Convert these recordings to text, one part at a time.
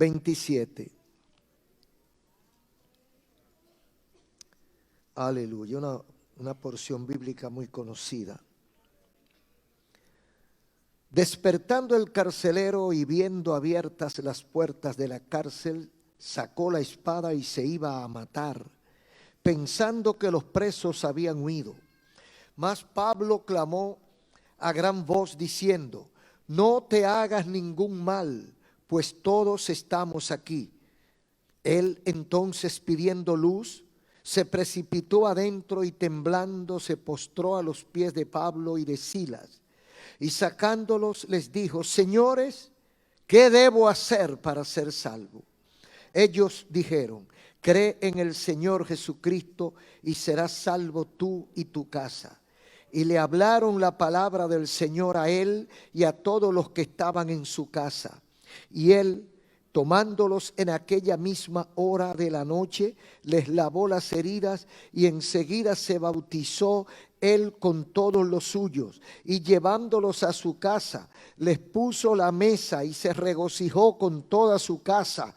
27. Aleluya, una porción bíblica muy conocida. Despertando el carcelero y viendo abiertas las puertas de la cárcel, sacó la espada y se iba a matar, pensando que los presos habían huido. Mas Pablo clamó a gran voz diciendo: no te hagas ningún mal, pues todos estamos aquí. Él entonces, pidiendo luz, se precipitó adentro y temblando se postró a los pies de Pablo y de Silas. Y sacándolos les dijo: señores, ¿qué debo hacer para ser salvo? Ellos dijeron: cree en el Señor Jesucristo y serás salvo tú y tu casa. Y le hablaron la palabra del Señor a él y a todos los que estaban en su casa. Y él, tomándolos en aquella misma hora de la noche, les lavó las heridas y enseguida se bautizó él con todos los suyos, y llevándolos a su casa, les puso la mesa y se regocijó con toda su casa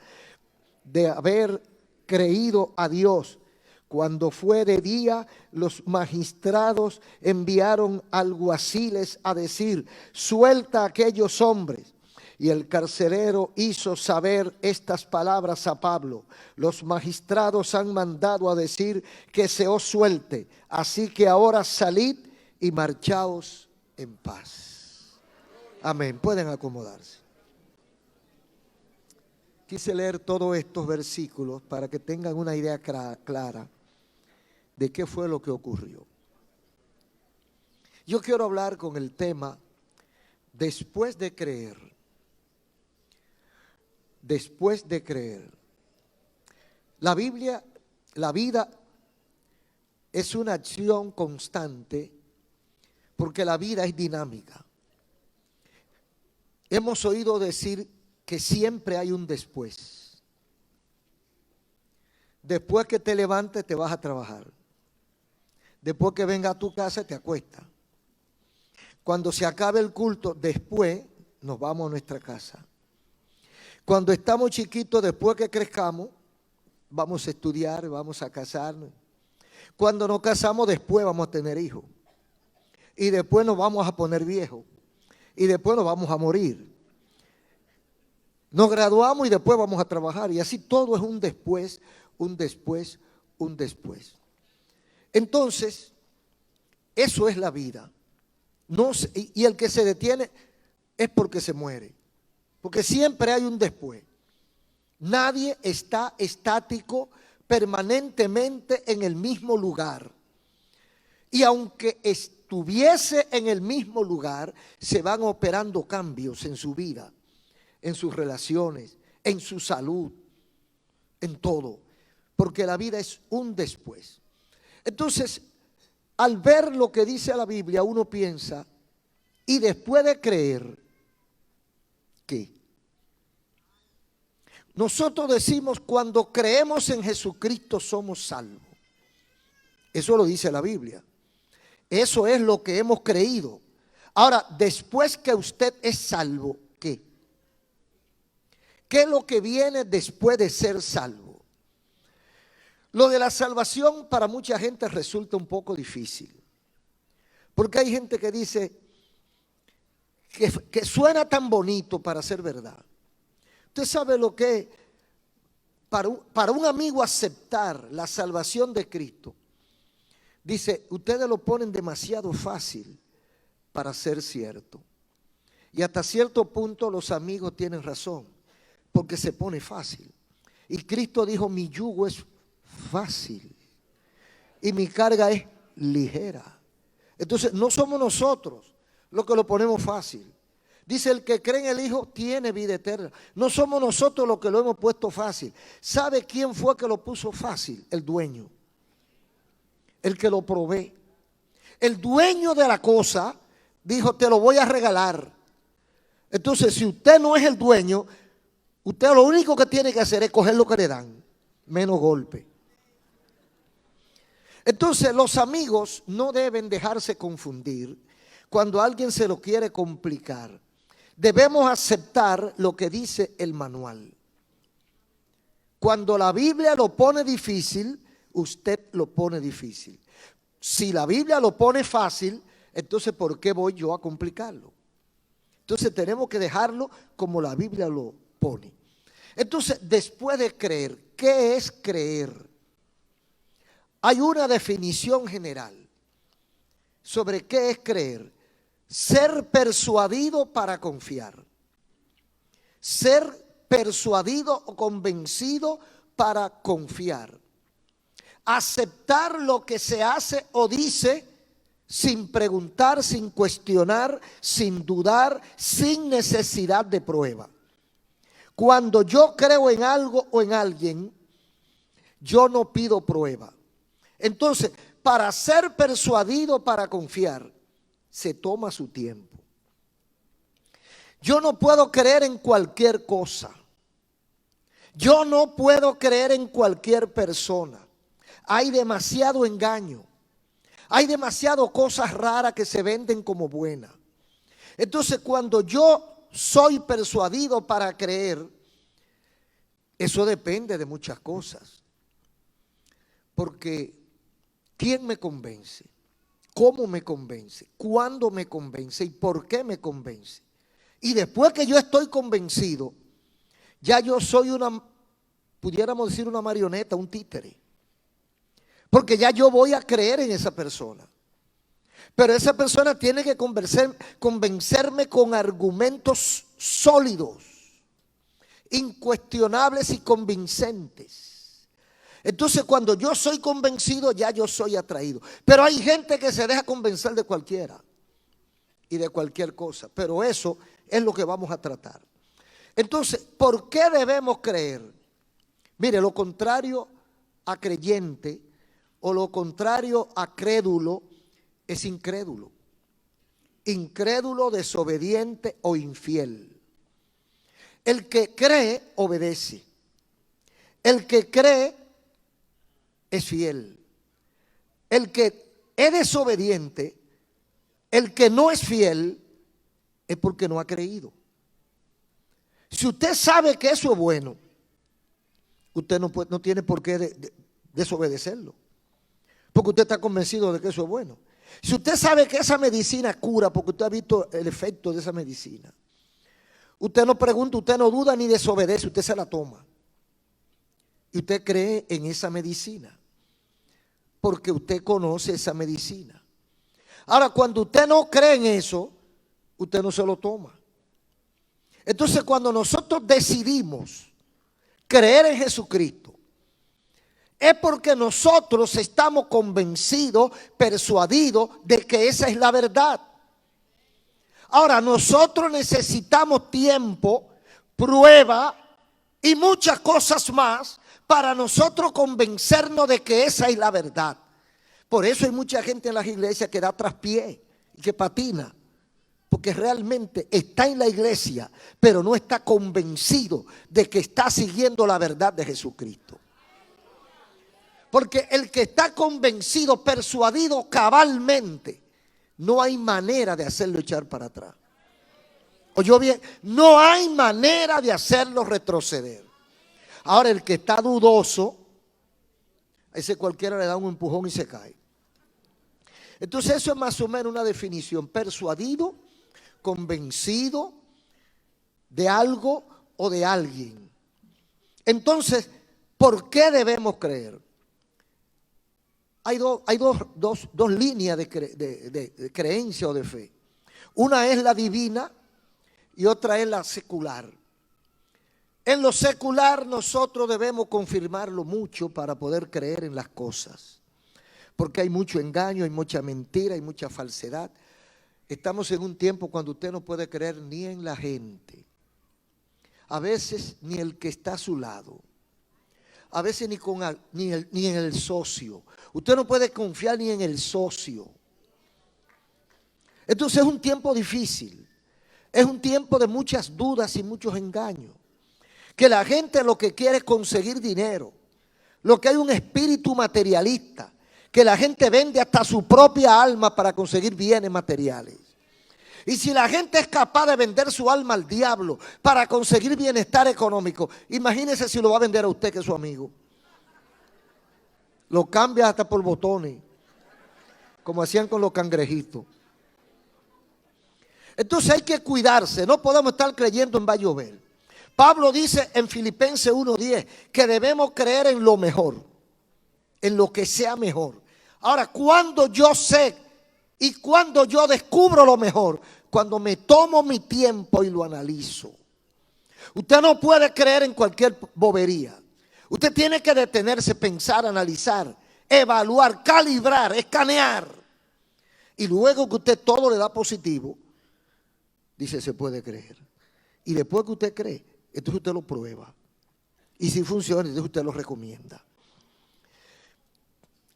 de haber creído a Dios. Cuando fue de día, los magistrados enviaron alguaciles a decir: suelta a aquellos hombres. Y el carcelero hizo saber estas palabras a Pablo: los magistrados han mandado a decir que se os suelte, así que ahora salid y marchaos en paz. Amén. Pueden acomodarse. Quise leer todos estos versículos para que tengan una idea clara de qué fue lo que ocurrió. Yo quiero hablar con el tema después de creer. Después de creer. La Biblia, la vida es una acción constante porque la vida es dinámica. Hemos oído decir que siempre hay un después. Después que te levantes te vas a trabajar. Después que venga a tu casa te acuestas. Cuando se acabe el culto, después nos vamos a nuestra casa. Cuando estamos chiquitos, después que crezcamos, vamos a estudiar, vamos a casarnos. Cuando nos casamos, después vamos a tener hijos. Y después nos vamos a poner viejos. Y después nos vamos a morir. Nos graduamos y después vamos a trabajar. Y así todo es un después, un después, un después. Entonces, eso es la vida. Y el que se detiene es porque se muere. Porque siempre hay un después. Nadie está estático permanentemente en el mismo lugar. Y aunque estuviese en el mismo lugar, se van operando cambios en su vida, en sus relaciones, en su salud, en todo. Porque la vida es un después. Entonces, al ver lo que dice la Biblia, uno piensa, y después de creer, ¿qué? Nosotros decimos, cuando creemos en Jesucristo somos salvos. Eso lo dice la Biblia. Eso es lo que hemos creído. Ahora, después que usted es salvo, ¿qué? ¿Qué es lo que viene después de ser salvo? Lo de la salvación para mucha gente resulta un poco difícil. Porque hay gente que dice que suena tan bonito para ser verdad. Usted sabe lo que es para un amigo aceptar la salvación de Cristo. Dice, ustedes lo ponen demasiado fácil para ser cierto. Y hasta cierto punto los amigos tienen razón, porque se pone fácil. Y Cristo dijo, mi yugo es fácil y mi carga es ligera. Entonces no somos nosotros los que lo ponemos fácil. Dice, el que cree en el Hijo tiene vida eterna. No somos nosotros los que lo hemos puesto fácil. ¿Sabe quién fue que lo puso fácil? El dueño, el que lo provee. El dueño de la cosa dijo, te lo voy a regalar. Entonces, si usted no es el dueño, usted lo único que tiene que hacer es coger lo que le dan, menos golpe. Entonces, los amigos no deben dejarse confundir cuando alguien se lo quiere complicar. Debemos aceptar lo que dice el manual. Cuando la Biblia lo pone difícil, usted lo pone difícil. Si la Biblia lo pone fácil, entonces ¿por qué voy yo a complicarlo? Entonces tenemos que dejarlo como la Biblia lo pone. Entonces, después de creer, ¿qué es creer? Hay una definición general sobre qué es creer. Ser persuadido para confiar. Ser persuadido o convencido para confiar. Aceptar lo que se hace o dice sin preguntar, sin cuestionar, sin dudar, sin necesidad de prueba. Cuando yo creo en algo o en alguien, yo no pido prueba. Entonces, para ser persuadido para confiar, se toma su tiempo. Yo no puedo creer en cualquier cosa. Yo no puedo creer en cualquier persona. Hay demasiado engaño. Hay demasiado cosas raras que se venden como buenas. Entonces, cuando yo soy persuadido para creer, eso depende de muchas cosas. Porque ¿quién me convence? ¿Cómo me convence? ¿Cuándo me convence? ¿Y por qué me convence? Y después que yo estoy convencido, ya yo soy pudiéramos decir una marioneta, un títere. Porque ya yo voy a creer en esa persona. Pero esa persona tiene que convencerme con argumentos sólidos, incuestionables y convincentes. Entonces, cuando yo soy convencido, ya yo soy atraído. Pero hay gente que se deja convencer de cualquiera y de cualquier cosa. Pero eso es lo que vamos a tratar. Entonces, ¿por qué debemos creer? Mire, lo contrario a creyente o lo contrario a crédulo es incrédulo. Incrédulo, desobediente o infiel. El que cree, obedece. El que cree, es fiel. El que es desobediente, el que no es fiel, es porque no ha creído. Si usted sabe que eso es bueno, usted no tiene por qué desobedecerlo. Porque usted está convencido de que eso es bueno. Si usted sabe que esa medicina cura, porque usted ha visto el efecto de esa medicina, usted no pregunta, usted no duda ni desobedece, usted se la toma. Y usted cree en esa medicina, porque usted conoce esa medicina. Ahora, cuando usted no cree en eso, usted no se lo toma. Entonces, cuando nosotros decidimos creer en Jesucristo, es porque nosotros estamos convencidos, persuadidos de que esa es la verdad. Ahora, nosotros necesitamos tiempo, prueba y muchas cosas más para nosotros convencernos de que esa es la verdad. Por eso hay mucha gente en las iglesias que da traspié y que patina, porque realmente está en la iglesia, pero no está convencido de que está siguiendo la verdad de Jesucristo. Porque el que está convencido, persuadido cabalmente, no hay manera de hacerlo echar para atrás. ¿Oyó bien? No hay manera de hacerlo retroceder. Ahora, el que está dudoso, a ese cualquiera le da un empujón y se cae. Entonces eso es más o menos una definición: persuadido, convencido de algo o de alguien. Entonces, ¿por qué debemos creer? Hay dos líneas de creencia o de fe. Una es la divina y otra es la secular. En lo secular nosotros debemos confirmarlo mucho para poder creer en las cosas. Porque hay mucho engaño, hay mucha mentira, hay mucha falsedad. Estamos en un tiempo cuando usted no puede creer ni en la gente. A veces ni el que está a su lado. A veces ni en el socio. Usted no puede confiar ni en el socio. Entonces es un tiempo difícil. Es un tiempo de muchas dudas y muchos engaños. Que la gente lo que quiere es conseguir dinero. Lo que hay un espíritu materialista. Que la gente vende hasta su propia alma para conseguir bienes materiales. Y si la gente es capaz de vender su alma al diablo para conseguir bienestar económico, imagínese si lo va a vender a usted, que es su amigo. Lo cambia hasta por botones, como hacían con los cangrejitos. Entonces hay que cuidarse, no podemos estar creyendo en va a llover. Pablo dice en Filipenses 1:10 que debemos creer en lo mejor, en lo que sea mejor. Ahora, cuando yo sé y cuando yo descubro lo mejor, cuando me tomo mi tiempo y lo analizo. Usted no puede creer en cualquier bobería. Usted tiene que detenerse, pensar, analizar, evaluar, calibrar, escanear. Y luego que usted todo le da positivo, dice, se puede creer. Y después que usted cree, entonces usted lo prueba. Y si funciona, entonces usted lo recomienda.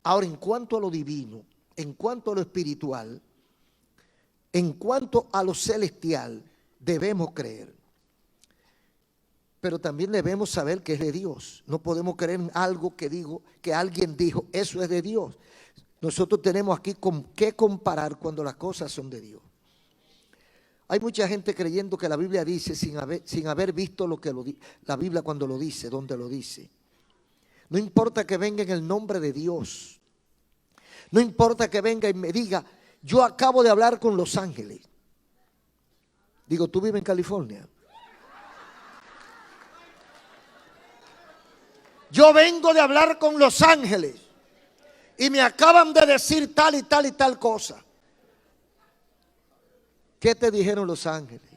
Ahora, en cuanto a lo divino, en cuanto a lo espiritual, en cuanto a lo celestial, debemos creer. Pero también debemos saber que es de Dios. No podemos creer en algo que alguien dijo, eso es de Dios. Nosotros tenemos aquí que comparar cuando las cosas son de Dios. Hay mucha gente creyendo que la Biblia dice sin haber visto la Biblia cuando lo dice, donde lo dice. No importa que venga en el nombre de Dios. No importa que venga y me diga, yo acabo de hablar con Los Ángeles. Digo, ¿tú vives en California? Yo vengo de hablar con Los Ángeles y me acaban de decir tal y tal y tal cosa. ¿Qué te dijeron Los Ángeles?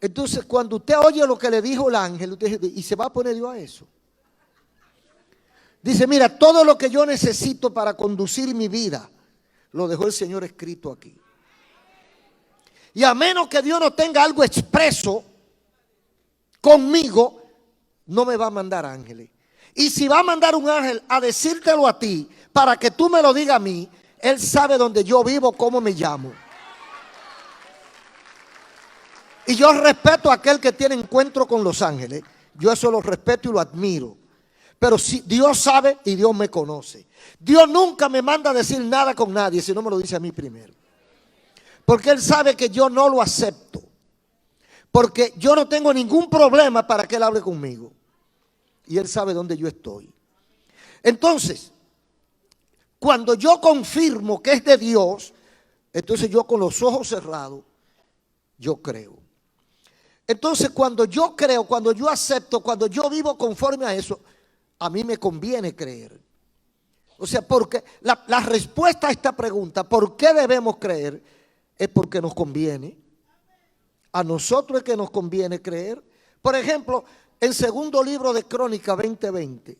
Entonces, cuando usted oye lo que le dijo el ángel, usted dice, ¿y se va a poner Dios a eso? Dice, mira, todo lo que yo necesito para conducir mi vida, lo dejó el Señor escrito aquí. Y a menos que Dios no tenga algo expreso conmigo, no me va a mandar ángeles. Y si va a mandar un ángel a decírtelo a ti, para que tú me lo digas a mí, Él sabe dónde yo vivo, cómo me llamo. Y yo respeto a aquel que tiene encuentro con los ángeles. Yo eso lo respeto y lo admiro. Pero si Dios sabe y Dios me conoce. Dios nunca me manda a decir nada con nadie si no me lo dice a mí primero. Porque Él sabe que yo no lo acepto. Porque yo no tengo ningún problema para que Él hable conmigo. Y Él sabe dónde yo estoy. Entonces, cuando yo confirmo que es de Dios, entonces yo con los ojos cerrados, yo creo. Entonces cuando yo creo, cuando yo acepto, cuando yo vivo conforme a eso, a mí me conviene creer. O sea, porque la respuesta a esta pregunta, ¿por qué debemos creer? Es porque nos conviene. A nosotros es que nos conviene creer. Por ejemplo, en segundo libro de Crónicas 20:20.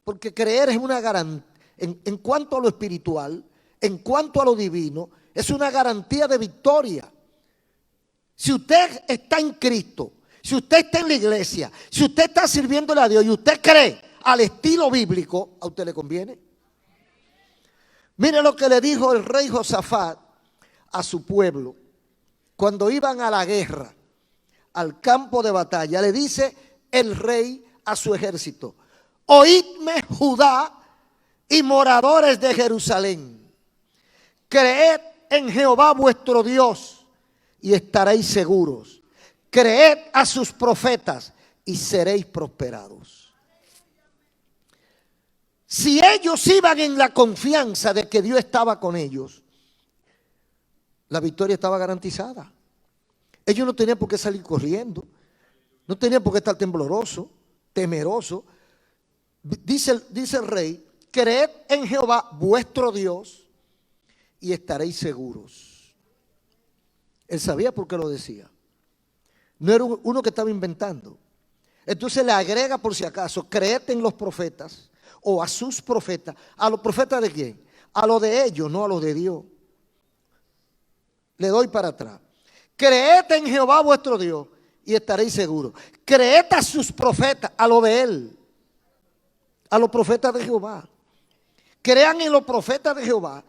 Porque creer es una garantía. En cuanto a lo espiritual, en cuanto a lo divino, es una garantía de victoria. Si usted está en Cristo, si usted está en la iglesia, si usted está sirviéndole a Dios y usted cree al estilo bíblico, ¿a usted le conviene? Mire lo que le dijo el rey Josafat a su pueblo cuando iban a la guerra, al campo de batalla. Le dice el rey a su ejército: oídme, Judá y moradores de Jerusalén, creed en Jehová vuestro Dios y estaréis seguros. Creed a sus profetas y seréis prosperados. Si ellos iban en la confianza de que Dios estaba con ellos, la victoria estaba garantizada. Ellos no tenían por qué salir corriendo, no tenían por qué estar tembloroso, temeroso. Dice el rey: creed en Jehová vuestro Dios y estaréis seguros. Él sabía por qué lo decía. No era uno que estaba inventando. Entonces le agrega por si acaso: creed en los profetas o a sus profetas. ¿A los profetas de quién? A los de ellos, no a los de Dios. Le doy para atrás. Creed en Jehová vuestro Dios y estaréis seguros. Creed a sus profetas, a lo de Él, a los profetas de Jehová. Crean en los profetas de Jehová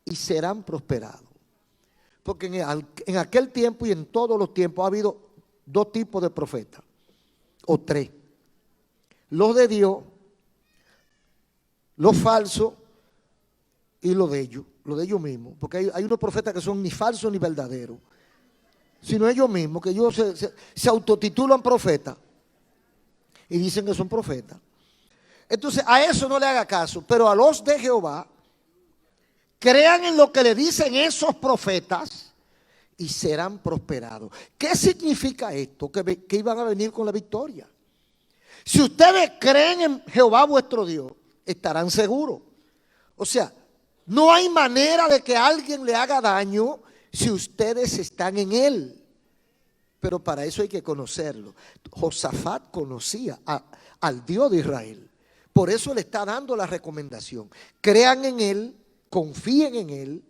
y serán prosperados. Porque en aquel tiempo y en todos los tiempos ha habido dos tipos de profetas, o tres: los de Dios, los falsos y los de ellos, lo de ellos mismos, porque hay unos profetas que son ni falsos ni verdaderos, sino ellos mismos, que ellos se autotitulan profetas y dicen que son profetas. Entonces a eso no le haga caso, pero a los de Jehová, crean en lo que le dicen esos profetas y serán prosperados. ¿Qué significa esto? Que iban a venir con la victoria. Si ustedes creen en Jehová vuestro Dios, estarán seguros. O sea, no hay manera de que alguien le haga daño si ustedes están en él. Pero para eso hay que conocerlo. Josafat conocía al Dios de Israel. Por eso le está dando la recomendación. Crean en él, confíen en él,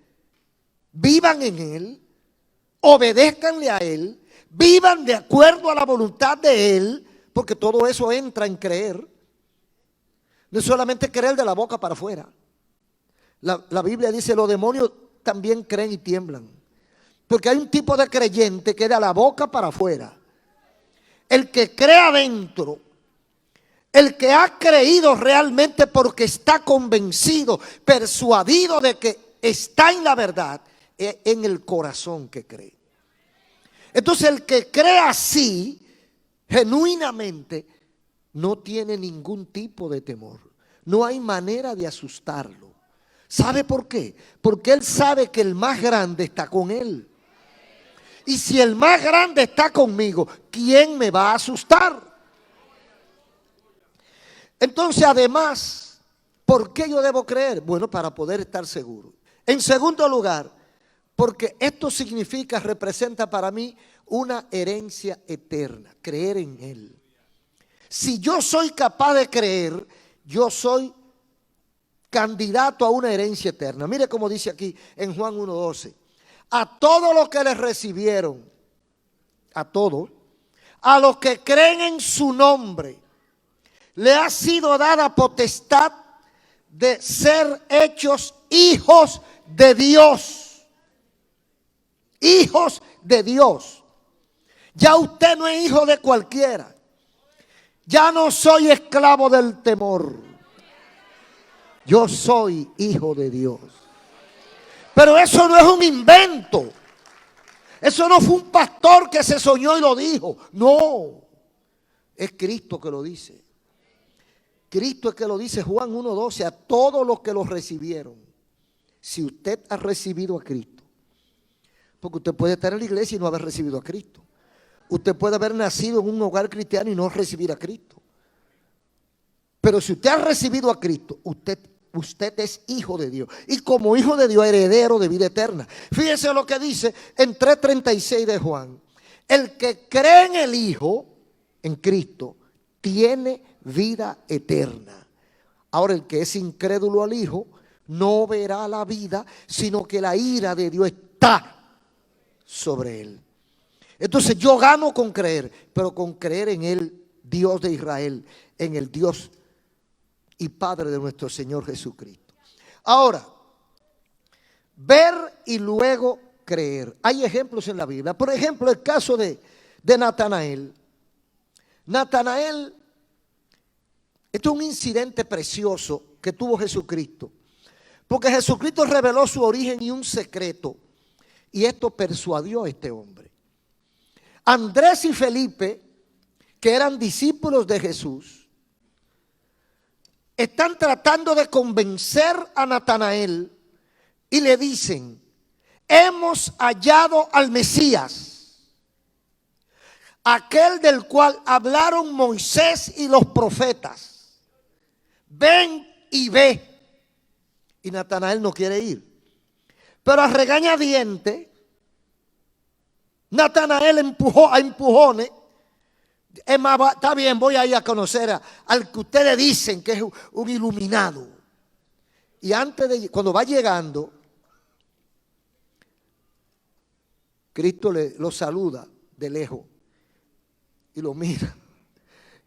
vivan en él, obedézcanle a él, vivan de acuerdo a la voluntad de él, porque todo eso entra en creer. No es solamente creer de la boca para afuera. La Biblia dice, los demonios también creen y tiemblan. Porque hay un tipo de creyente que de la boca para afuera. El que cree adentro, el que ha creído realmente porque está convencido, persuadido de que está en la verdad, es en el corazón que cree. Entonces el que cree así, genuinamente, no tiene ningún tipo de temor. No hay manera de asustarlo. ¿Sabe por qué? Porque él sabe que el más grande está con él. Y si el más grande está conmigo, ¿quién me va a asustar? Entonces, además, ¿por qué yo debo creer? Bueno, para poder estar seguro. En segundo lugar, porque esto significa, representa para mí una herencia eterna, creer en él. Si yo soy capaz de creer, yo soy candidato a una herencia eterna. Mire cómo dice aquí en Juan 1:12. A todos los que les recibieron, a todos, a los que creen en su nombre, le ha sido dada potestad de ser hechos hijos de Dios. Hijos de Dios. Ya usted no es hijo de cualquiera. Ya no soy esclavo del temor. Yo soy hijo de Dios. Pero eso no es un invento. Eso no fue un pastor que se soñó y lo dijo. No. Es Cristo que lo dice. Cristo es que lo dice. Juan 1:12. A todos los que lo recibieron. Si usted ha recibido a Cristo. Porque usted puede estar en la iglesia y no haber recibido a Cristo. Usted puede haber nacido en un hogar cristiano y no recibir a Cristo. Pero si usted ha recibido a Cristo, usted es hijo de Dios. Y como hijo de Dios, heredero de vida eterna. Fíjese lo que dice en 3:36 de Juan. El que cree en el Hijo, en Cristo, tiene vida eterna. Ahora el que es incrédulo al Hijo, no verá la vida, sino que la ira de Dios está sobre él. Entonces yo gano con creer, pero con creer en el Dios de Israel, en el Dios y Padre de nuestro Señor Jesucristo. Ahora, ver y luego creer. Hay ejemplos en la Biblia. Por ejemplo, el caso de Natanael. Natanael, esto es un incidente precioso que tuvo Jesucristo. Porque Jesucristo reveló su origen y un secreto. Y esto persuadió a este hombre. Andrés y Felipe, que eran discípulos de Jesús, están tratando de convencer a Natanael y le dicen: hemos hallado al Mesías, aquel del cual hablaron Moisés y los profetas. Ven y ve. Y Natanael no quiere ir. Pero a regañadientes, Natanael empujó a empujones. Es más, está bien, voy a ir a conocer al que ustedes dicen que es un iluminado. Y cuando va llegando, Cristo lo saluda de lejos y lo mira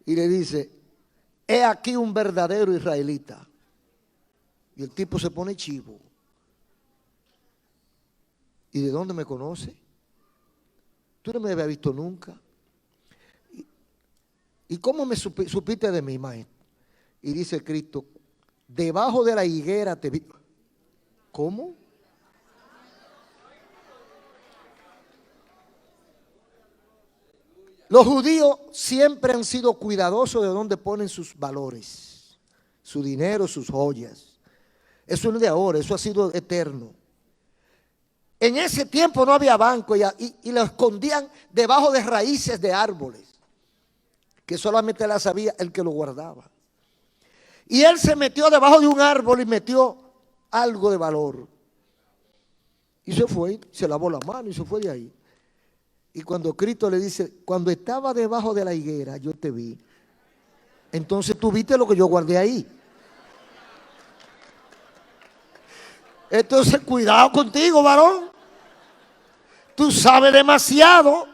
y le dice: he aquí un verdadero israelita. Y el tipo se pone chivo. ¿Y de dónde me conoce? Tú no me habías visto nunca. ¿Y cómo me supiste de mí, maestro? Y dice Cristo: debajo de la higuera te vi. ¿Cómo? Los judíos siempre han sido cuidadosos de dónde ponen sus valores, su dinero, sus joyas. Eso no es de ahora, eso ha sido eterno. En ese tiempo no había banco y lo escondían debajo de raíces de árboles, que solamente la sabía el que lo guardaba. Y él se metió debajo de un árbol y metió algo de valor. Y se fue, se lavó la mano y se fue de ahí. Y cuando Cristo le dice, cuando estaba debajo de la higuera, yo te vi. Entonces tú viste lo que yo guardé ahí. Entonces cuidado contigo, varón. Tú sabes demasiado.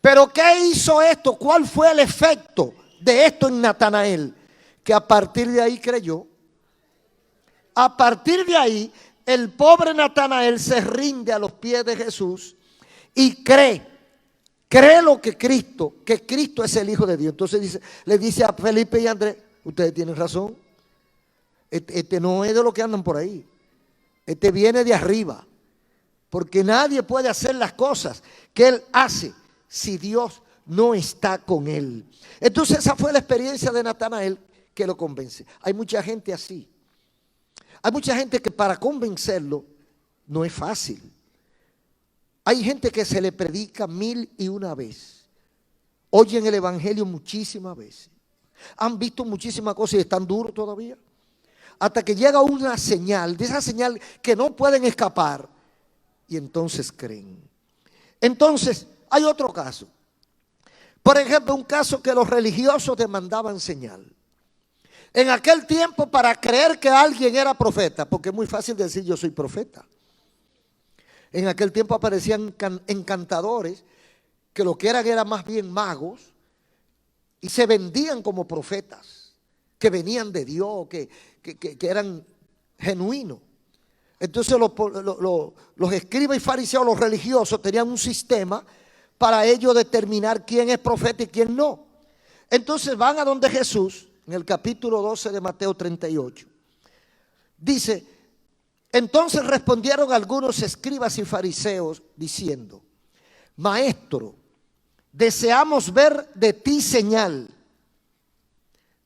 Pero ¿qué hizo esto? ¿Cuál fue el efecto de esto en Natanael? Que a partir de ahí creyó. A partir de ahí, el pobre Natanael se rinde a los pies de Jesús y cree lo que Cristo es el Hijo de Dios. Entonces le dice a Felipe y Andrés, ustedes tienen razón. Este no es de lo que andan por ahí. Este viene de arriba. Porque nadie puede hacer las cosas que él hace si Dios no está con él. Entonces esa fue la experiencia de Natanael que lo convence. Hay mucha gente así. Hay mucha gente que para convencerlo no es fácil. Hay gente que se le predica 1001 vez. Oyen el evangelio muchísimas veces. Han visto muchísimas cosas y están duros todavía. Hasta que llega una señal, de esa señal que no pueden escapar. Y entonces creen. Entonces, hay otro caso. Por ejemplo, un caso que los religiosos demandaban señal. En aquel tiempo, para creer que alguien era profeta, porque es muy fácil decir yo soy profeta. En aquel tiempo aparecían encantadores que lo que eran más bien magos y se vendían como profetas, que venían de Dios, que eran genuinos. Entonces los escribas y fariseos, los religiosos, tenían un sistema para ellos determinar quién es profeta y quién no. Entonces van a donde Jesús, en el capítulo 12 de Mateo 38. Dice, entonces respondieron algunos escribas y fariseos diciendo, Maestro, deseamos ver de ti señal.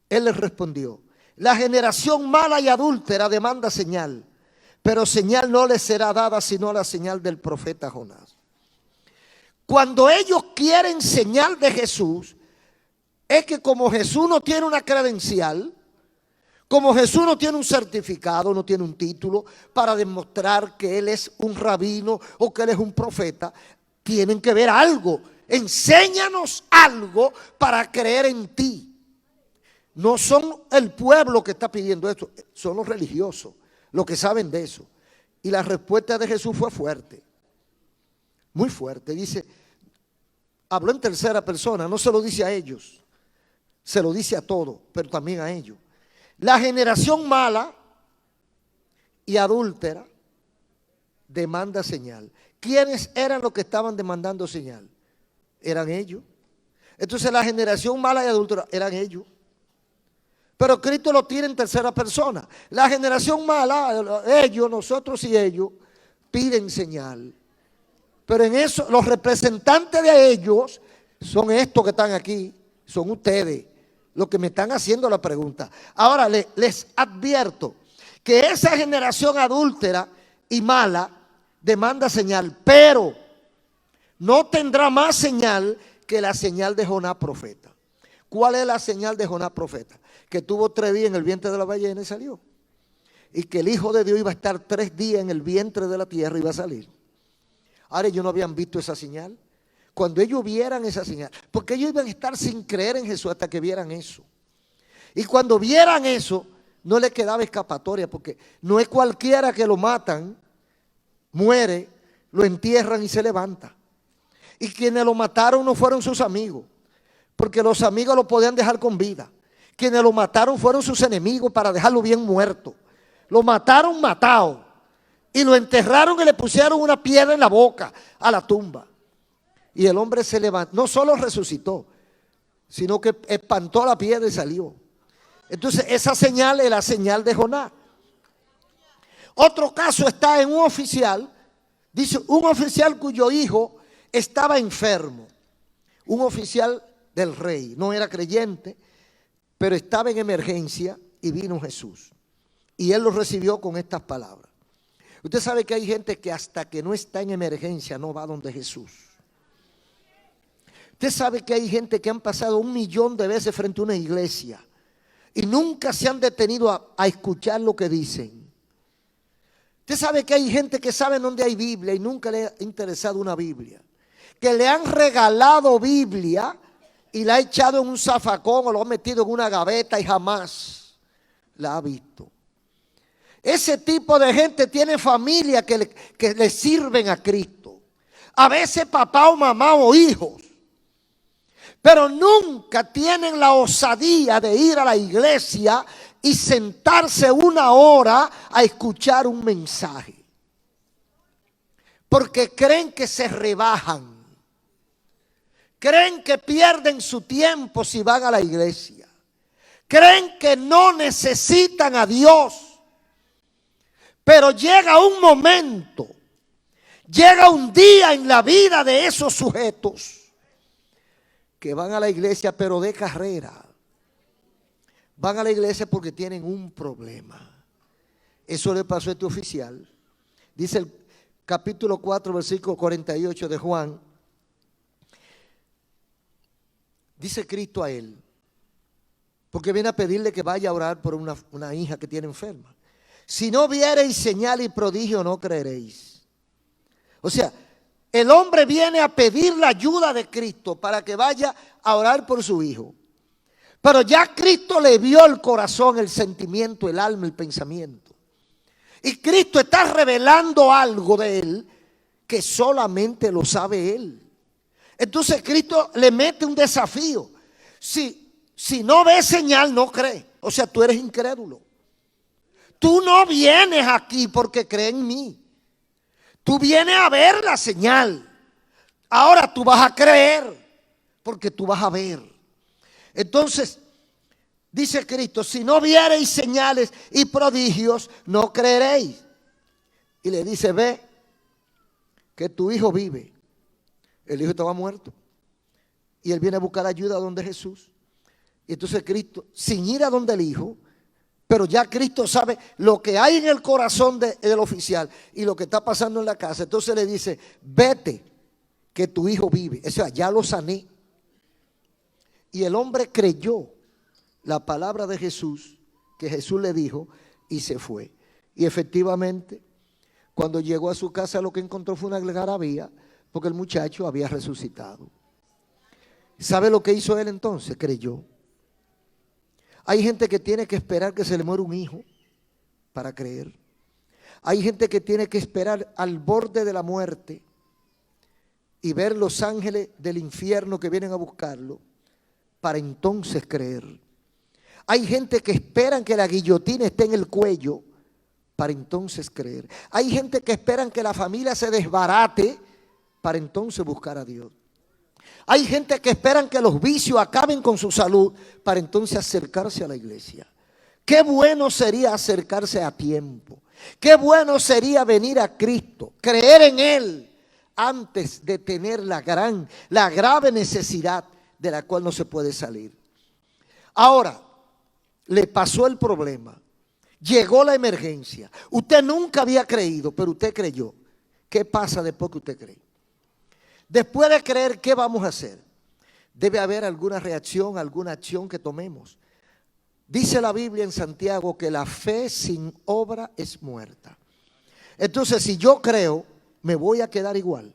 Él les respondió, la generación mala y adúltera demanda señal, pero señal no les será dada sino la señal del profeta Jonás. Cuando ellos quieren señal de Jesús, es que como Jesús no tiene una credencial, como Jesús no tiene un certificado, no tiene un título para demostrar que Él es un rabino o que Él es un profeta, tienen que ver algo. Enséñanos algo para creer en ti. No son el pueblo que está pidiendo esto, son los religiosos, los que saben de eso. Y la respuesta de Jesús fue fuerte, muy fuerte. Dice, habló en tercera persona, no se lo dice a ellos, se lo dice a todos, pero también a ellos. La generación mala y adúltera demanda señal. ¿Quiénes eran los que estaban demandando señal? Eran ellos. Entonces la generación mala y adúltera eran ellos. Pero Cristo lo tiene en tercera persona. La generación mala, ellos, nosotros y ellos, piden señal. Pero en eso, los representantes de ellos son estos que están aquí, son ustedes, los que me están haciendo la pregunta. Ahora les advierto que esa generación adúltera y mala demanda señal, pero no tendrá más señal que la señal de Jonás profeta. ¿Cuál es la señal de Jonás profeta? Que tuvo 3 días en el vientre de la ballena y salió. Y que el Hijo de Dios iba a estar 3 días en el vientre de la tierra y iba a salir. Ahora ellos no habían visto esa señal. Cuando ellos vieran esa señal, porque ellos iban a estar sin creer en Jesús hasta que vieran eso. Y cuando vieran eso, no les quedaba escapatoria, porque no es cualquiera que lo matan, muere, lo entierran y se levanta. Y quienes lo mataron no fueron sus amigos, porque los amigos lo podían dejar con vida. Quienes lo mataron fueron sus enemigos para dejarlo bien muerto. Lo mataron matado y lo enterraron y le pusieron una piedra en la boca a la tumba. Y el hombre se levantó, no solo resucitó, sino que espantó la piedra y salió. Entonces esa señal es la señal de Jonás. Otro caso está en un oficial, dice un oficial cuyo hijo estaba enfermo. un oficial del rey, no era creyente, pero estaba en emergencia y vino Jesús. Y él lo recibió con estas palabras. Usted sabe que hay gente que hasta que no está en emergencia no va donde Jesús. Usted sabe que hay gente que han pasado 1 millón de veces frente a una iglesia y nunca se han detenido a escuchar lo que dicen. Usted sabe que hay gente que sabe dónde hay Biblia y nunca le ha interesado una Biblia. Que le han regalado Biblia y la ha echado en un zafacón o lo ha metido en una gaveta y jamás la ha visto. Ese tipo de gente tiene familia que le sirven a Cristo. A veces papá o mamá o hijos. Pero nunca tienen la osadía de ir a la iglesia y sentarse 1 hora a escuchar un mensaje. Porque creen que se rebajan. Creen que pierden su tiempo si van a la iglesia. Creen que no necesitan a Dios. Pero llega un momento, llega un día en la vida de esos sujetos que van a la iglesia pero de carrera. Van a la iglesia porque tienen un problema. Eso le pasó a este oficial. Dice el capítulo 4, versículo 48 de Juan. Dice Cristo a él, porque viene a pedirle que vaya a orar por una hija que tiene enferma. Si no viereis señal y prodigio, no creeréis. O sea, el hombre viene a pedir la ayuda de Cristo para que vaya a orar por su hijo. Pero ya Cristo le vio el corazón, el sentimiento, el alma, el pensamiento. Y Cristo está revelando algo de él que solamente lo sabe él. Entonces Cristo le mete un desafío. Si no ves señal, no crees. O sea, tú eres incrédulo. Tú no vienes aquí porque crees en mí. Tú vienes a ver la señal. Ahora tú vas a creer porque tú vas a ver. Entonces, dice Cristo, si no viereis señales y prodigios, no creeréis. Y le dice, ve que tu hijo vive. El hijo estaba muerto. Y él viene a buscar ayuda donde Jesús. Y entonces Cristo, sin ir a donde el hijo, pero ya Cristo sabe lo que hay en el corazón del oficial y lo que está pasando en la casa. Entonces le dice, vete, que tu hijo vive. O sea, ya lo sané. Y el hombre creyó la palabra de Jesús, que Jesús le dijo, y se fue. Y efectivamente, cuando llegó a su casa, lo que encontró fue una algarabía, porque el muchacho había resucitado. ¿Sabe lo que hizo él entonces? Creyó. Hay gente que tiene que esperar que se le muera un hijo para creer. Hay gente que tiene que esperar al borde de la muerte y ver los ángeles del infierno que vienen a buscarlo para entonces creer. Hay gente que esperan que la guillotina esté en el cuello para entonces creer. Hay gente que esperan que la familia se desbarate para entonces buscar a Dios. Hay gente que esperan que los vicios acaben con su salud para entonces acercarse a la iglesia. Qué bueno sería acercarse a tiempo. Qué bueno sería venir a Cristo, creer en Él antes de tener la grave necesidad de la cual no se puede salir. Ahora, le pasó el problema. Llegó la emergencia. Usted nunca había creído, pero usted creyó. ¿Qué pasa después que usted cree? Después de creer, ¿qué vamos a hacer? Debe haber alguna reacción, alguna acción que tomemos. Dice la Biblia en Santiago que la fe sin obra es muerta. Entonces, si yo creo, me voy a quedar igual.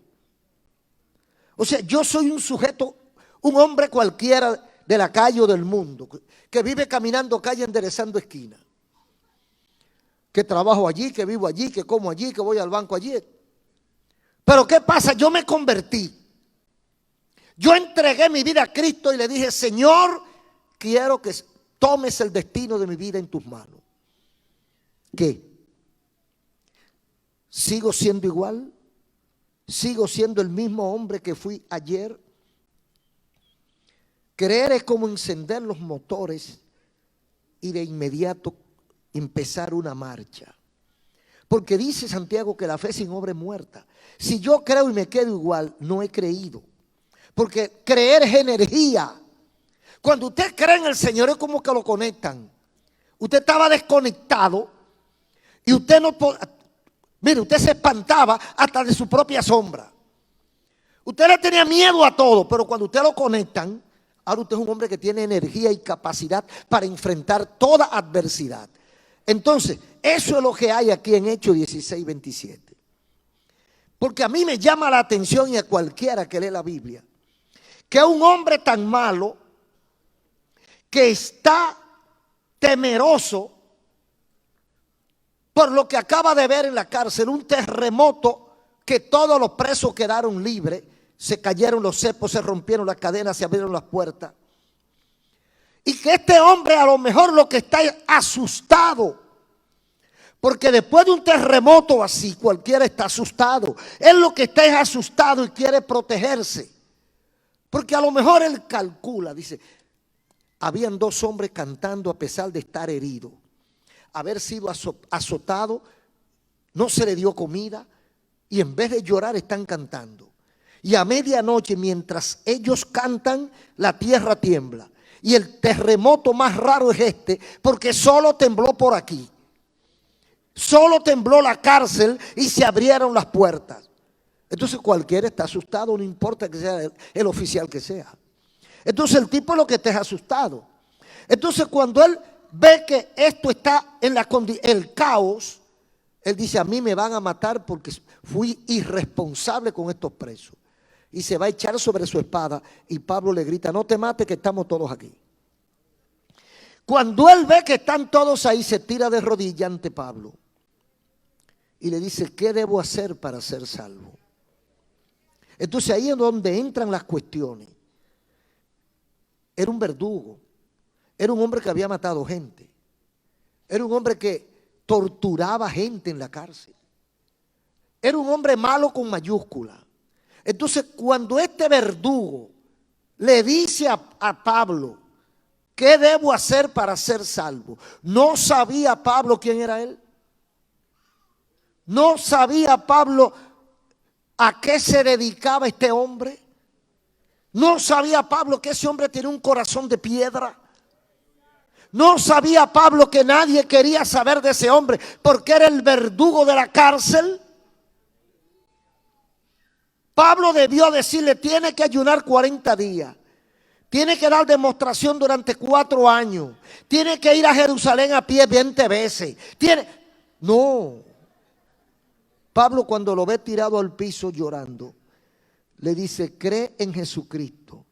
O sea, yo soy un sujeto, un hombre cualquiera de la calle o del mundo, que vive caminando calle enderezando esquina. Que trabajo allí, que vivo allí, que como allí, que voy al banco allí. Pero ¿qué pasa? Yo me convertí. Yo entregué mi vida a Cristo y le dije, Señor, quiero que tomes el destino de mi vida en tus manos. ¿Qué? ¿Sigo siendo igual? ¿Sigo siendo el mismo hombre que fui ayer? Creer es como encender los motores y de inmediato empezar una marcha. Porque dice Santiago que la fe sin obra es muerta. Si yo creo y me quedo igual, no he creído. Porque creer es energía. Cuando usted cree en el Señor es como que lo conectan. Usted estaba desconectado y usted no podía. Mire, usted se espantaba hasta de su propia sombra. Usted le tenía miedo a todo, pero cuando usted lo conectan, ahora usted es un hombre que tiene energía y capacidad para enfrentar toda adversidad. Entonces, eso es lo que hay aquí en Hechos 16, 27. Porque a mí me llama la atención, y a cualquiera que lee la Biblia, que un hombre tan malo, que está temeroso por lo que acaba de ver en la cárcel, un terremoto, que todos los presos quedaron libres, se cayeron los cepos, se rompieron las cadenas, se abrieron las puertas. Y que este hombre a lo mejor lo que está asustado, porque después de un terremoto así, cualquiera está asustado. Él lo que está es asustado y quiere protegerse. Porque a lo mejor él calcula, dice, habían dos hombres cantando a pesar de estar herido. Haber sido azotado, no se le dio comida y en vez de llorar están cantando. Y a medianoche, mientras ellos cantan, la tierra tiembla. Y el terremoto más raro es este, porque solo tembló por aquí. Solo tembló la cárcel y se abrieron las puertas. Entonces cualquiera está asustado, no importa que sea el oficial que sea. Entonces el tipo lo que está es asustado. Entonces cuando él ve que esto está en el caos, él dice, a mí me van a matar porque fui irresponsable con estos presos. Y se va a echar sobre su espada y Pablo le grita, no te mates que estamos todos aquí. Cuando él ve que están todos ahí, se tira de rodillas ante Pablo y le dice, ¿qué debo hacer para ser salvo? Entonces ahí es donde entran las cuestiones. Era un verdugo, era un hombre que había matado gente, era un hombre que torturaba gente en la cárcel, era un hombre malo con mayúscula. Entonces cuando este verdugo le dice a Pablo, ¿qué debo hacer para ser salvo? No sabía Pablo quién era él. No sabía Pablo a qué se dedicaba este hombre. No sabía Pablo que ese hombre tiene un corazón de piedra. No sabía Pablo que nadie quería saber de ese hombre porque era el verdugo de la cárcel. Pablo debió decirle, tiene que ayunar 40 días. Tiene que dar demostración durante 4 años. Tiene que ir a Jerusalén a pie 20 veces. No. Pablo cuando lo ve tirado al piso llorando, le dice, cree en Jesucristo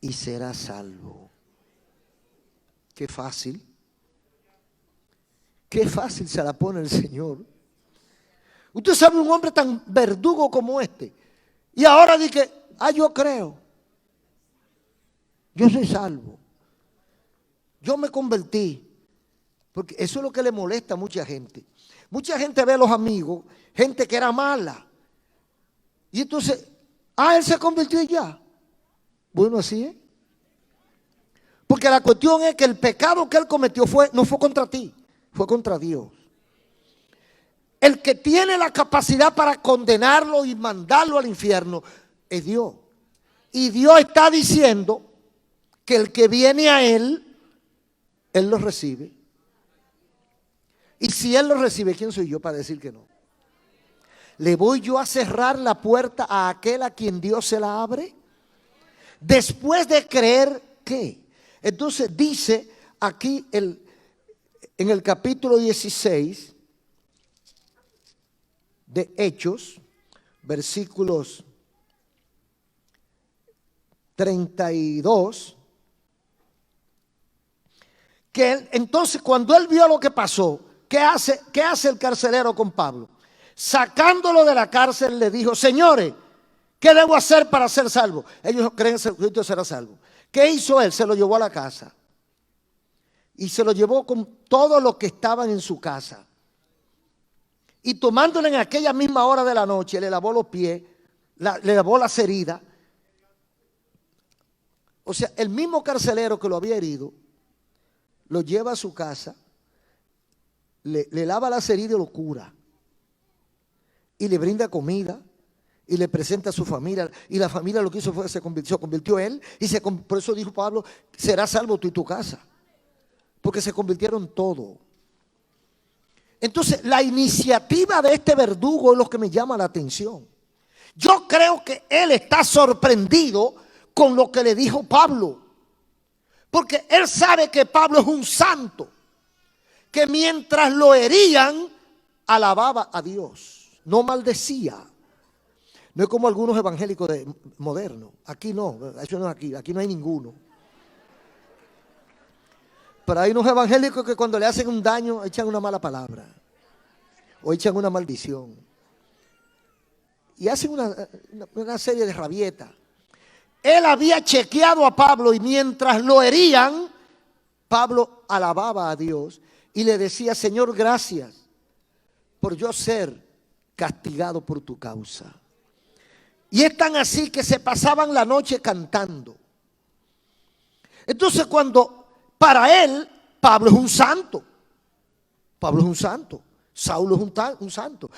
y serás salvo. Qué fácil. Qué fácil se la pone el Señor. Usted sabe un hombre tan verdugo como este. Y ahora dice, yo creo. Yo soy salvo. Yo me convertí. Porque eso es lo que le molesta a mucha gente. Mucha gente ve a los amigos, gente que era mala. Y entonces, él se convirtió y ya. Bueno, así es. Porque la cuestión es que el pecado que él cometió no fue contra ti, fue contra Dios. El que tiene la capacidad para condenarlo y mandarlo al infierno es Dios. Y Dios está diciendo que el que viene a Él lo recibe. Y si Él lo recibe, ¿quién soy yo para decir que no? ¿Le voy yo a cerrar la puerta a aquel a quien Dios se la abre? Después de creer, ¿qué? Entonces dice aquí en el capítulo 16 de Hechos, versículos 32, que entonces cuando él vio lo que pasó, ¿qué hace el carcelero con Pablo? Sacándolo de la cárcel le dijo, señores, ¿qué debo hacer para ser salvo? Ellos creen que Jesucristo será salvo. ¿Qué hizo él? Se lo llevó a la casa. Y se lo llevó con todos los que estaban en su casa. Y tomándole en aquella misma hora de la noche, le lavó los pies, le lavó las heridas. O sea, el mismo carcelero que lo había herido, lo lleva a su casa, le lava las heridas y lo cura. Y le brinda comida, y le presenta a su familia, y la familia lo que hizo fue que se convirtió él, y por eso dijo Pablo, serás salvo tú y tu casa, porque se convirtieron todos. Entonces, la iniciativa de este verdugo es lo que me llama la atención. Yo creo que él está sorprendido con lo que le dijo Pablo, porque él sabe que Pablo es un santo, que mientras lo herían, alababa a Dios, no maldecía. No es como algunos evangélicos modernos. Aquí no, eso no es aquí no hay ninguno. Pero hay unos evangélicos que cuando le hacen un daño echan una mala palabra o echan una maldición y hacen una serie de rabietas. Él había chequeado a Pablo y mientras lo herían, Pablo alababa a Dios y le decía, Señor, gracias por yo ser castigado por tu causa. Y es tan así que se pasaban la noche cantando. Entonces para él, Pablo es un santo. Pablo es un santo. Saulo es un santo.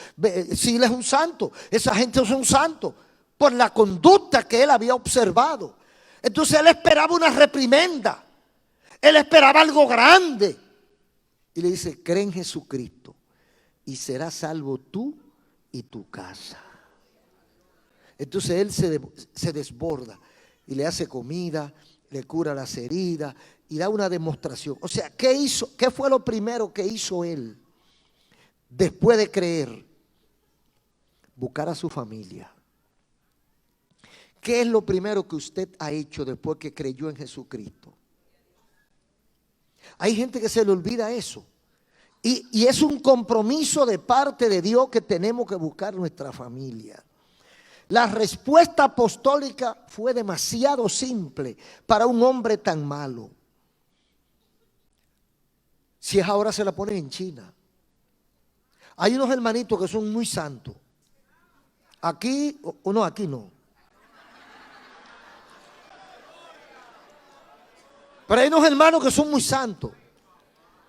Silas es un santo. Esa gente es un santo. Por la conducta que él había observado. Entonces él esperaba una reprimenda. Él esperaba algo grande. Y le dice, cree en Jesucristo y serás salvo tú y tu casa. Entonces él se desborda y le hace comida, le cura las heridas y da una demostración. O sea, ¿qué hizo? ¿Qué fue lo primero que hizo él después de creer? Buscar a su familia. ¿Qué es lo primero que usted ha hecho después que creyó en Jesucristo? Hay gente que se le olvida eso. Y es un compromiso de parte de Dios que tenemos que buscar nuestra familia. La respuesta apostólica fue demasiado simple para un hombre tan malo. Si es ahora se la ponen en China. Hay unos hermanitos que son muy santos. Aquí, o no, aquí no. Pero hay unos hermanos que son muy santos.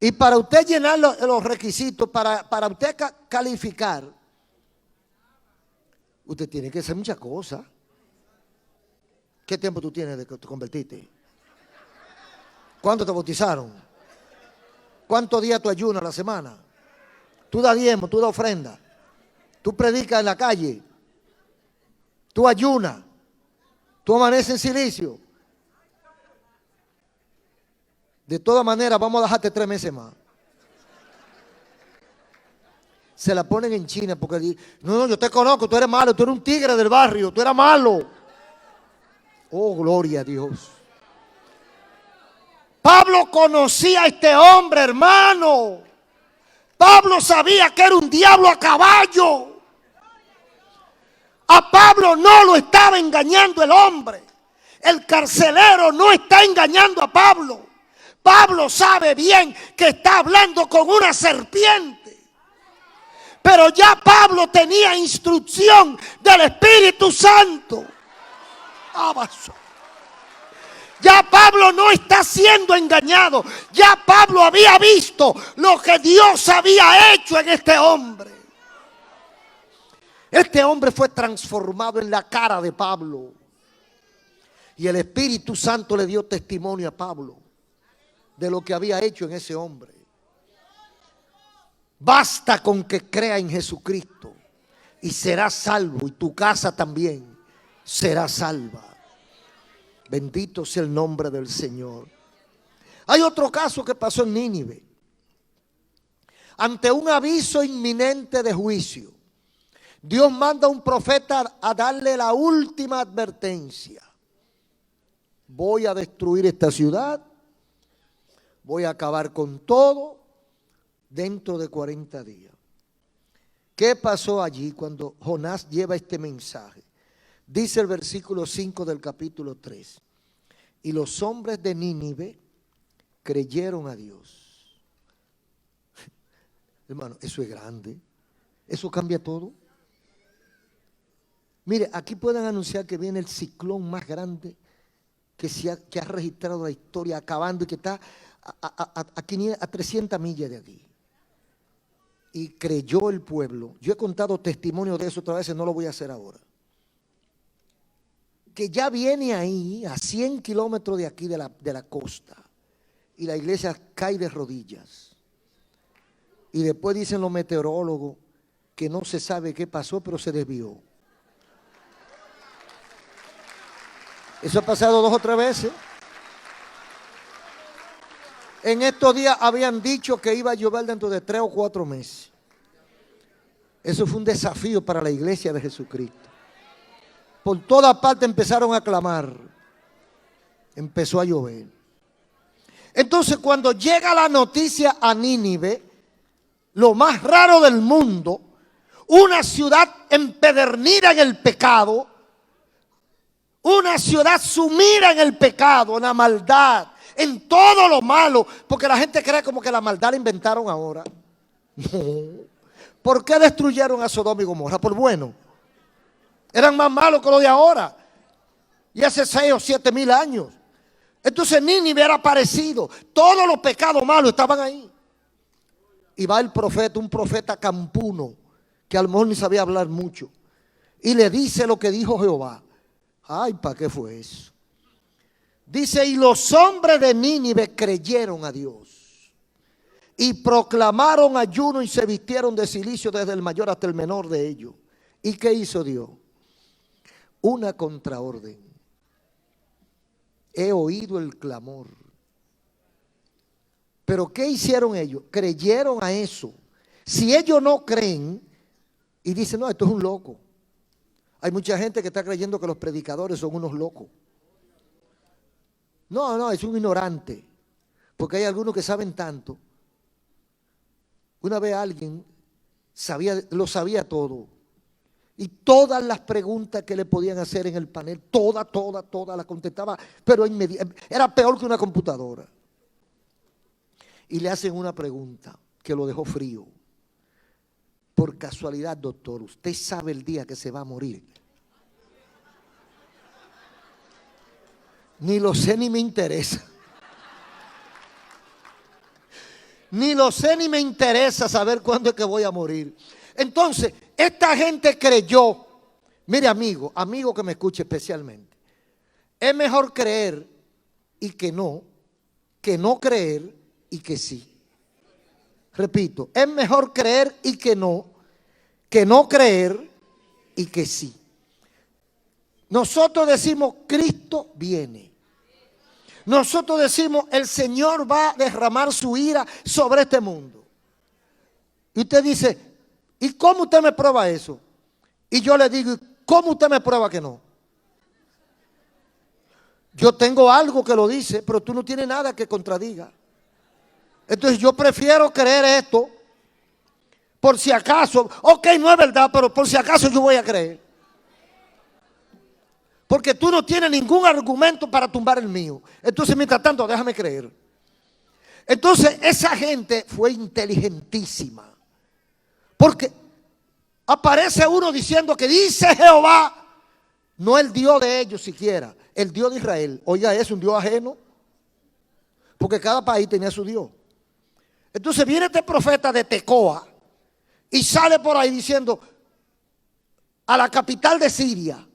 Y para usted llenar los requisitos, para usted calificar, usted tiene que hacer muchas cosas. ¿Qué tiempo tú tienes de que te convertiste? ¿Cuándo te bautizaron? ¿Cuántos días tú ayunas a la semana? Tú das diezmo, tú das ofrenda. Tú predicas en la calle. Tú ayunas. Tú amaneces en silicio. De todas maneras, vamos a dejarte 3 meses más. Se la ponen en China porque no, yo te conozco, tú eres malo, tú eres un tigre del barrio, tú eres malo. Oh, gloria a Dios. Pablo conocía a este hombre, hermano. Pablo sabía que era un diablo a caballo. A Pablo no lo estaba engañando el hombre. El carcelero no está engañando a Pablo. Pablo sabe bien que está hablando con una serpiente. Pero ya Pablo tenía instrucción del Espíritu Santo. Ya Pablo no está siendo engañado. Ya Pablo había visto lo que Dios había hecho en este hombre. Este hombre fue transformado en la cara de Pablo. Y el Espíritu Santo le dio testimonio a Pablo de lo que había hecho en ese hombre. Basta con que crea en Jesucristo y serás salvo, y tu casa también será salva. Bendito sea el nombre del Señor. Hay otro caso que pasó en Nínive. Ante un aviso inminente de juicio, Dios manda a un profeta a darle la última advertencia. Voy a destruir esta ciudad, voy a acabar con todo dentro de 40 días. ¿Qué pasó allí cuando Jonás lleva este mensaje? Dice el versículo 5 del capítulo 3. Y los hombres de Nínive creyeron a Dios. Hermano, eso es grande. Eso cambia todo. Mire, aquí pueden anunciar que viene el ciclón más grande que ha registrado la historia, acabando, y que está a 300 millas de aquí. Y creyó el pueblo. Yo he contado testimonios de eso otras veces, no lo voy a hacer ahora. que ya viene ahí, a 100 kilómetros de aquí, de la costa, y la iglesia cae de rodillas. Y después dicen los meteorólogos que no se sabe qué pasó, pero se desvió. Eso ha pasado 2 o 3 veces. En estos días habían dicho que iba a llover dentro de 3 o 4 meses. Eso fue un desafío para la iglesia de Jesucristo. Por toda parte empezaron a clamar. Empezó a llover. Entonces, cuando llega la noticia a Nínive, lo más raro del mundo, una ciudad empedernida en el pecado, una ciudad sumida en el pecado, en la maldad, en todo lo malo, porque la gente cree como que la maldad la inventaron ahora. No. ¿Por qué destruyeron a Sodoma y Gomorra? Por bueno. Eran más malos que los de ahora. Y hace 6 o 7 mil años. Entonces Nínive era parecido. Todos los pecados malos estaban ahí. Y va el profeta, un profeta campuno, que a lo mejor ni sabía hablar mucho. Y le dice lo que dijo Jehová. Ay, ¿para qué fue eso? Dice, y los hombres de Nínive creyeron a Dios. Y proclamaron ayuno y se vistieron de cilicio desde el mayor hasta el menor de ellos. ¿Y qué hizo Dios? Una contraorden. He oído el clamor. Pero ¿qué hicieron ellos? Creyeron a eso. Si ellos no creen y dicen, no, esto es un loco. Hay mucha gente que está creyendo que los predicadores son unos locos. No, es un ignorante. Porque hay algunos que saben tanto. Una vez alguien lo sabía todo. Y todas las preguntas que le podían hacer en el panel, todas las contestaba, pero era peor que una computadora. Y le hacen una pregunta que lo dejó frío. Por casualidad, doctor, ¿usted sabe el día que se va a morir? Ni lo sé ni me interesa. Ni lo sé ni me interesa saber cuándo es que voy a morir. Entonces, esta gente creyó. Mire, amigo que me escuche especialmente. Es mejor creer y que no creer y que sí. Repito, es mejor creer y que no creer y que sí. Nosotros decimos, Cristo viene. Nosotros decimos, el Señor va a derramar su ira sobre este mundo. Y usted dice, ¿y cómo usted me prueba eso? Y yo le digo, ¿cómo usted me prueba que no? Yo tengo algo que lo dice, pero tú no tienes nada que contradiga. Entonces yo prefiero creer esto, por si acaso, ok, no es verdad, pero por si acaso yo voy a creer. Porque tú no tienes ningún argumento para tumbar el mío. Entonces, mientras tanto, déjame creer. Entonces, esa gente fue inteligentísima. Porque aparece uno diciendo que dice Jehová, no el Dios de ellos siquiera, el Dios de Israel. Oiga, es un Dios ajeno. Porque cada país tenía su Dios. Entonces viene este profeta de Tecoa y sale por ahí diciendo a la capital de Siria,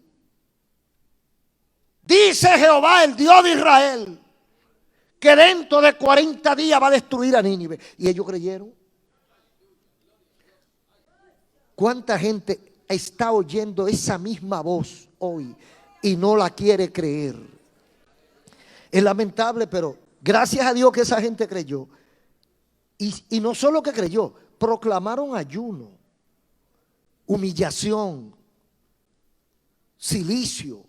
dice Jehová, el Dios de Israel, que dentro de 40 días va a destruir a Nínive. Y ellos creyeron. ¿Cuánta gente está oyendo esa misma voz hoy y no la quiere creer? Es lamentable, pero gracias a Dios que esa gente creyó. Y no solo que creyó, proclamaron ayuno, humillación, cilicio.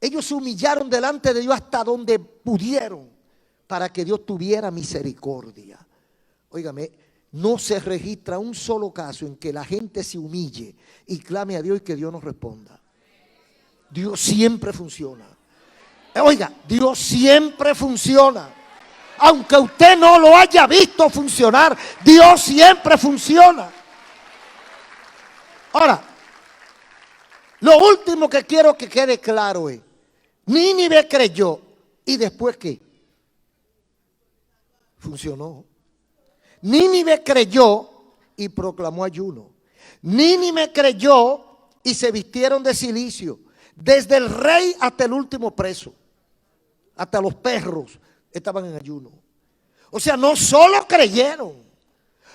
Ellos se humillaron delante de Dios hasta donde pudieron para que Dios tuviera misericordia. Óigame, no se registra un solo caso en que la gente se humille y clame a Dios y que Dios nos responda. Dios siempre funciona. Oiga, Dios siempre funciona. Aunque usted no lo haya visto funcionar, Dios siempre funciona. Ahora, lo último que quiero que quede claro es, Nínive creyó, ¿y después qué? Funcionó. Nínive creyó y proclamó ayuno. Nínive creyó y se vistieron de cilicio, desde el rey hasta el último preso, hasta los perros estaban en ayuno. O sea, no solo creyeron,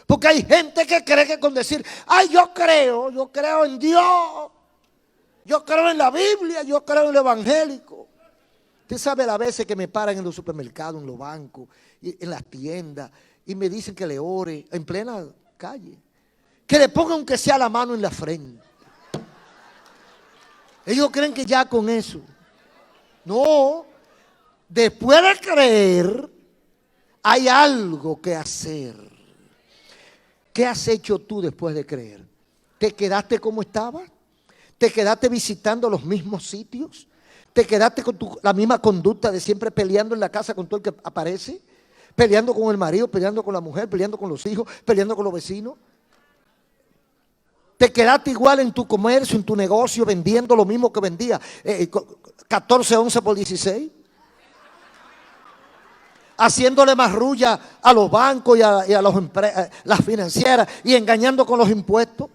porque hay gente que cree que con decir, ay, yo creo en Dios, yo creo en la Biblia, yo creo en el evangélico. Usted sabe las veces que me paran en los supermercados, en los bancos, en las tiendas, y me dicen que le ore en plena calle, que le ponga aunque sea la mano en la frente. Ellos creen que ya con eso. No, después de creer, hay algo que hacer. ¿Qué has hecho tú después de creer? ¿Te quedaste como estabas? ¿Te quedaste visitando los mismos sitios? ¿Te quedaste con la misma conducta de siempre peleando en la casa con todo el que aparece? Peleando con el marido, peleando con la mujer, peleando con los hijos, peleando con los vecinos. ¿Te quedaste igual en tu comercio, en tu negocio, vendiendo lo mismo que vendía? 14, 11 por 16. Haciéndole marrulla a los bancos y a las financieras y engañando con los impuestos.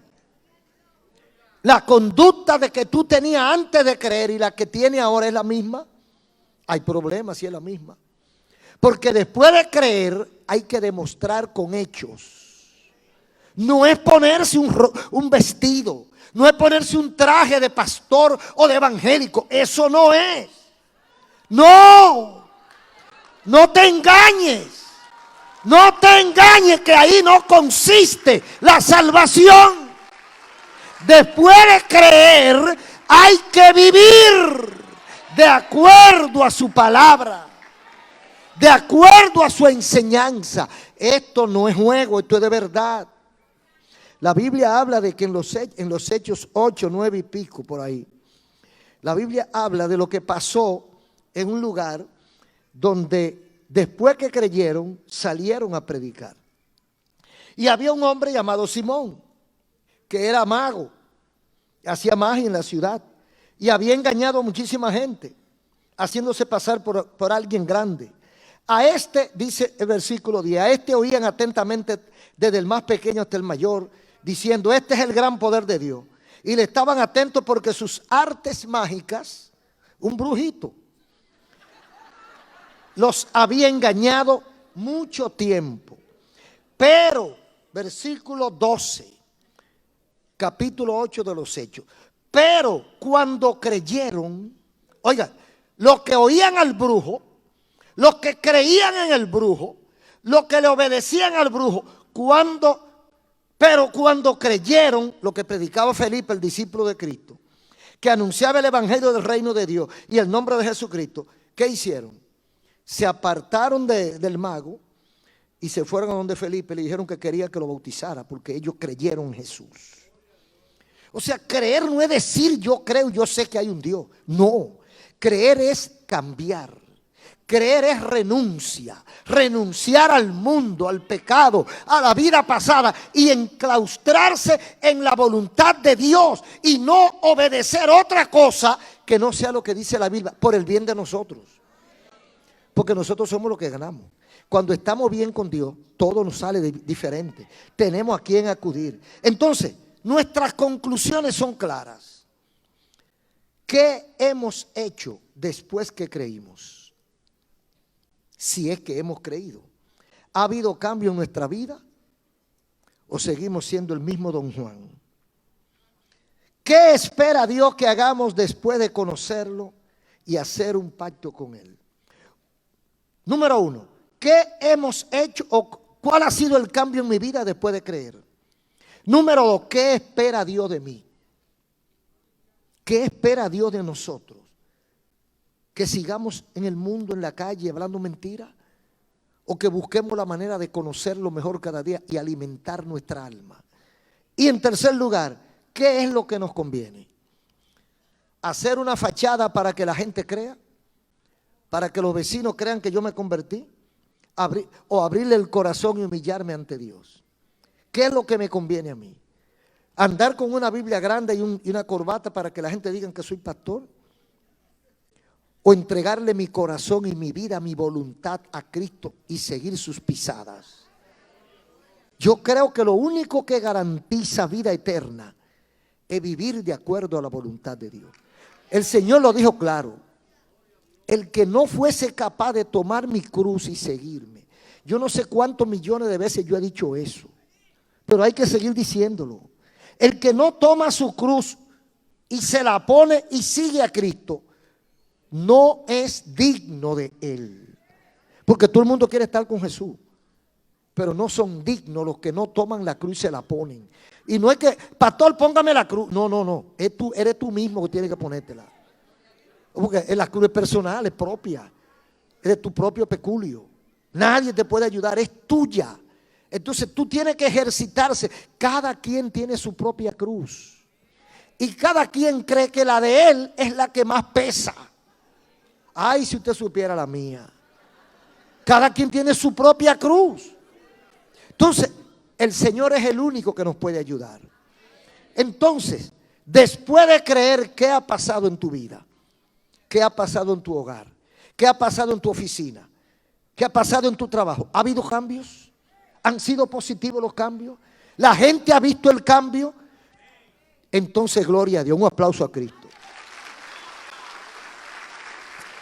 La conducta de que tú tenías antes de creer y la que tienes ahora es la misma. Hay problemas si es la misma. Porque después de creer hay que demostrar con hechos. No es ponerse un vestido, no es ponerse un traje de pastor o de evangélico. Eso no es. No, no te engañes. No te engañes que ahí no consiste la salvación. Después de creer hay que vivir de acuerdo a su palabra, de acuerdo a su enseñanza. Esto no es juego, esto es de verdad. La Biblia habla de que en los Hechos 8, 9 y pico por ahí, la Biblia habla de lo que pasó en un lugar donde después que creyeron salieron a predicar. Y había un hombre llamado Simón, que era mago, hacía magia en la ciudad y había engañado a muchísima gente, haciéndose pasar por alguien grande. A este, dice el versículo 10, a este oían atentamente desde el más pequeño hasta el mayor, diciendo, este es el gran poder de Dios. Y le estaban atentos porque sus artes mágicas, un brujito, los había engañado mucho tiempo. Pero, versículo 12, capítulo 8 de los Hechos. Pero cuando creyeron, oiga, los que oían al brujo, los que creían en el brujo, los que le obedecían al brujo, pero cuando creyeron lo que predicaba Felipe, el discípulo de Cristo, que anunciaba el evangelio del reino de Dios y el nombre de Jesucristo, ¿qué hicieron? Se apartaron del mago y se fueron a donde Felipe, le dijeron que quería que lo bautizara porque ellos creyeron en Jesús. O sea, creer no es decir yo creo, yo sé que hay un Dios. No, creer es cambiar. Creer es renunciar al mundo, al pecado, a la vida pasada y enclaustrarse en la voluntad de Dios y no obedecer otra cosa que no sea lo que dice la Biblia por el bien de nosotros. Porque nosotros somos los que ganamos. Cuando estamos bien con Dios, todo nos sale diferente. Tenemos a quién acudir. Entonces, nuestras conclusiones son claras. ¿Qué hemos hecho después que creímos? Si es que hemos creído. ¿Ha habido cambio en nuestra vida? ¿O seguimos siendo el mismo Don Juan? ¿Qué espera Dios que hagamos después de conocerlo y hacer un pacto con Él? Número 1, ¿qué hemos hecho o cuál ha sido el cambio en mi vida después de creer? Número 2, ¿qué espera Dios de mí? ¿Qué espera Dios de nosotros? ¿Que sigamos en el mundo, en la calle, hablando mentira? ¿O que busquemos la manera de conocerlo mejor cada día y alimentar nuestra alma? Y en tercer lugar, ¿qué es lo que nos conviene? ¿Hacer una fachada para que la gente crea? ¿Para que los vecinos crean que yo me convertí? ¿O abrirle el corazón y humillarme ante Dios? ¿Qué es lo que me conviene a mí? ¿Andar con una Biblia grande y una corbata para que la gente diga que soy pastor? ¿O entregarle mi corazón y mi vida, mi voluntad a Cristo y seguir sus pisadas? Yo creo que lo único que garantiza vida eterna es vivir de acuerdo a la voluntad de Dios. El Señor lo dijo claro. El que no fuese capaz de tomar mi cruz y seguirme. Yo no sé cuántos millones de veces yo he dicho eso, pero hay que seguir diciéndolo. El que no toma su cruz y se la pone y sigue a Cristo, no es digno de Él. Porque todo el mundo quiere estar con Jesús, pero no son dignos los que no toman la cruz y se la ponen. Y no es que, pastor, póngame la cruz. No, no, no. Eres tú mismo que tienes que ponértela. Porque la cruz es personal, es propia. Es de tu propio peculio. Nadie te puede ayudar, es tuya. Entonces tú tienes que ejercitarse. Cada quien tiene su propia cruz. Y cada quien cree que la de él es la que más pesa. Ay, si usted supiera la mía. Cada quien tiene su propia cruz. Entonces, el Señor es el único que nos puede ayudar. Entonces, después de creer, ¿qué ha pasado en tu vida? ¿Qué ha pasado en tu hogar? ¿Qué ha pasado en tu oficina? ¿Qué ha pasado en tu trabajo? ¿Ha habido cambios? ¿Han sido positivos los cambios? ¿La gente ha visto el cambio? Entonces, gloria a Dios. Un aplauso a Cristo.